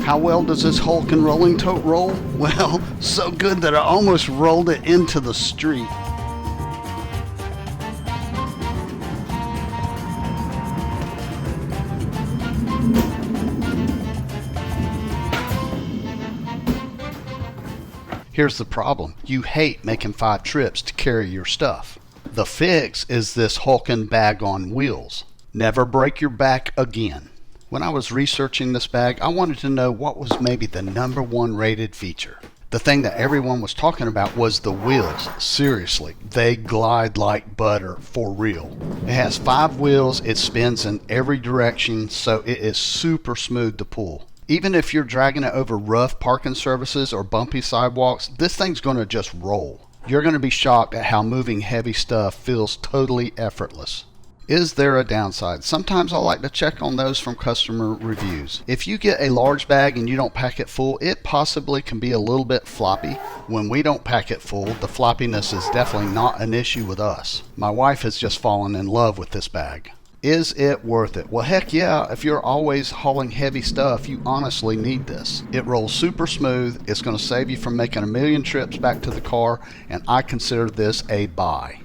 How well does this Hulken Rolling Tote roll? Well, so good that I almost rolled it into the street. Here's the problem. You hate making 5 trips to carry your stuff. The fix is this Hulken bag on wheels. Never break your back again. When I was researching this bag, I wanted to know what was maybe the #1 rated feature. The thing that everyone was talking about was the wheels. Seriously, they glide like butter for real. It has 5 wheels, it spins in every direction, so it is super smooth to pull. Even if you're dragging it over rough parking surfaces or bumpy sidewalks, this thing's going to just roll. You're going to be shocked at how moving heavy stuff feels totally effortless. Is there a downside? Sometimes I like to check on those from customer reviews. If you get a large bag and you don't pack it full, it possibly can be a little bit floppy. When we don't pack it full, the floppiness is definitely not an issue with us. My wife has just fallen in love with this bag. Is it worth it? Well, heck yeah. If you're always hauling heavy stuff, you honestly need this. It rolls super smooth. It's going to save you from making a million trips back to the car, and I consider this a buy.